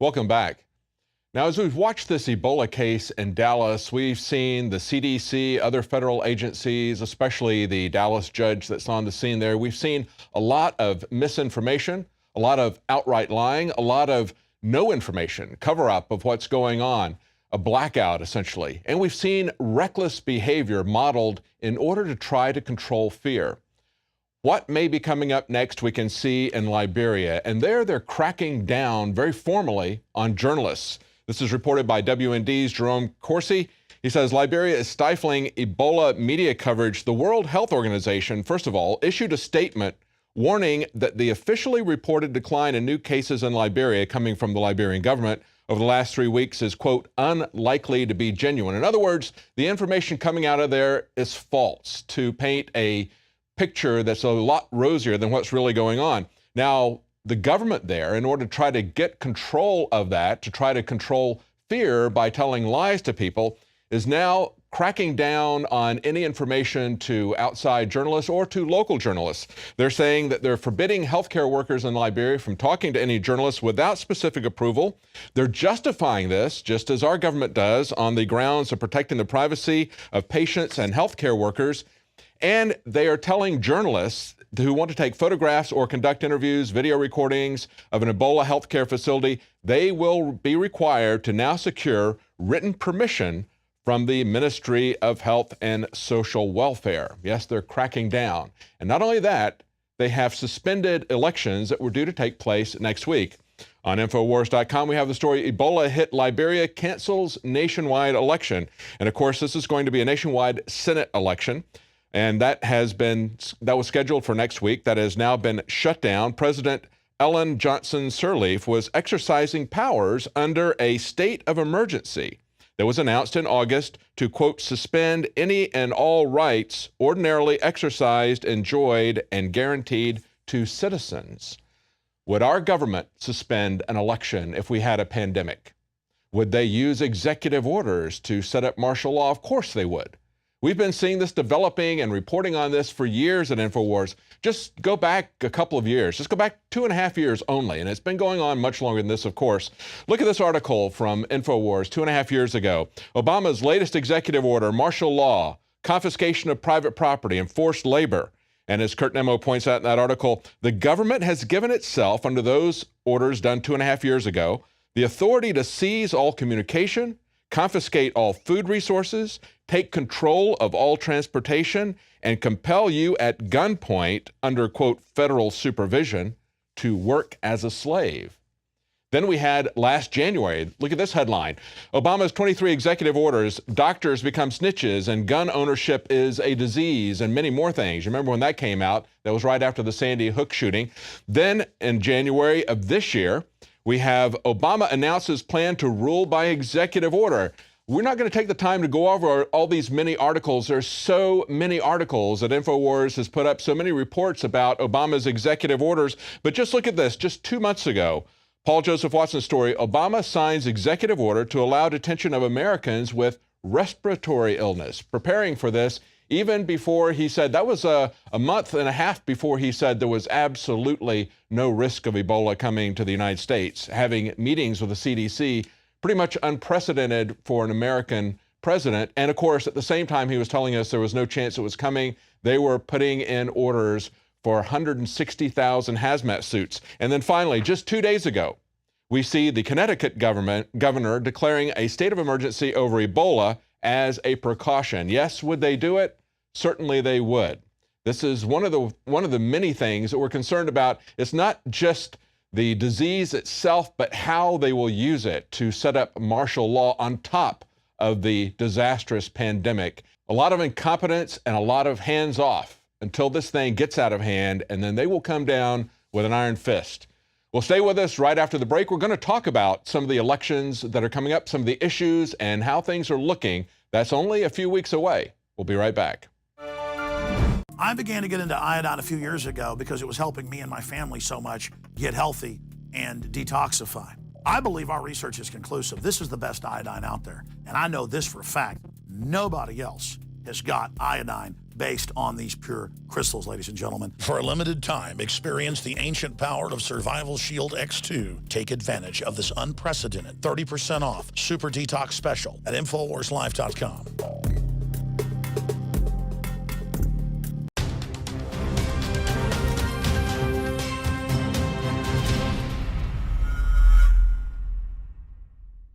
Welcome back. Now, as we've watched this Ebola case in Dallas, we've seen the CDC, other federal agencies, especially the Dallas judge that's on the scene there. We've seen a lot of misinformation, a lot of outright lying, a lot of no information, cover-up of what's going on, a blackout essentially. And we've seen reckless behavior modeled in order to try to control fear. What may be coming up next we can see in Liberia, and there they're cracking down very formally on journalists. This is reported by WND's Jerome Corsi. He says Liberia is stifling Ebola media coverage. The World Health Organization, first of all, issued a statement warning that the officially reported decline in new cases in Liberia coming from the Liberian government over the last 3 weeks is, quote, unlikely to be genuine. In other words, the information coming out of there is false to paint a picture that's a lot rosier than what's really going on. Now, the government there, in order to try to get control of that, to try to control fear by telling lies to people, is now cracking down on any information to outside journalists or to local journalists. They're saying that they're forbidding healthcare workers in Liberia from talking to any journalists without specific approval. They're justifying this, just as our government does, on the grounds of protecting the privacy of patients and healthcare workers. And they are telling journalists who want to take photographs or conduct interviews, video recordings of an Ebola healthcare facility, they will be required to now secure written permission from the Ministry of Health and Social Welfare. Yes, they're cracking down. And not only that, they have suspended elections that were due to take place next week. On Infowars.com, we have the story, Ebola hit Liberia, cancels nationwide election. And of course, this is going to be a nationwide Senate election. And that was scheduled for next week. That has now been shut down. President Ellen Johnson Sirleaf was exercising powers under a state of emergency that was announced in August to, quote, suspend any and all rights ordinarily exercised, enjoyed, and guaranteed to citizens. Would our government suspend an election if we had a pandemic? Would they use executive orders to set up martial law? Of course they would. We've been seeing this developing and reporting on this for years at InfoWars. Just go back a couple of years. Just go back 2.5 years only. And it's been going on much longer than this, of course. Look at this article from InfoWars 2.5 years ago. Obama's latest executive order, martial law, confiscation of private property, and forced labor. And as Kurt Nemo points out in that article, the government has given itself, under those orders done 2.5 years ago, the authority to seize all communication, confiscate all food resources, take control of all transportation, and compel you at gunpoint under, quote, federal supervision to work as a slave. Then we had last January, look at this headline, Obama's 23 executive orders, doctors become snitches, and gun ownership is a disease, and many more things. You remember when that came out? That was right after the Sandy Hook shooting. Then in January of this year, we have Obama announces plan to rule by executive order. We're not going to take the time to go over all these many articles. There's so many articles that InfoWars has put up, so many reports about Obama's executive orders. But just look at this. Just 2 months ago, Paul Joseph Watson's story, Obama signs executive order to allow detention of Americans with respiratory illness. Preparing for this, even before he said, that was a month and a half before he said there was absolutely no risk of Ebola coming to the United States, having meetings with the CDC, pretty much unprecedented for an American president. And of course, at the same time he was telling us there was no chance it was coming, they were putting in orders for 160,000 hazmat suits. And then finally, just 2 days ago, we see the Connecticut governor declaring a state of emergency over Ebola as a precaution. Yes, would they do it? Certainly they would. This is one of the many things that we're concerned about. It's not just the disease itself, but how they will use it to set up martial law on top of the disastrous pandemic. A lot of incompetence and a lot of hands off until this thing gets out of hand, and then they will come down with an iron fist. Well, stay with us right after the break. We're going to talk about some of the elections that are coming up, some of the issues, and how things are looking. That's only a few weeks away. We'll be right back. I began to get into iodine a few years ago because it was helping me and my family so much get healthy and detoxify. I believe our research is conclusive. This is the best iodine out there. And I know this for a fact. Nobody else has got iodine based on these pure crystals, ladies and gentlemen. For a limited time, experience the ancient power of Survival Shield X2. Take advantage of this unprecedented 30% off Super Detox special at InfoWarsLife.com.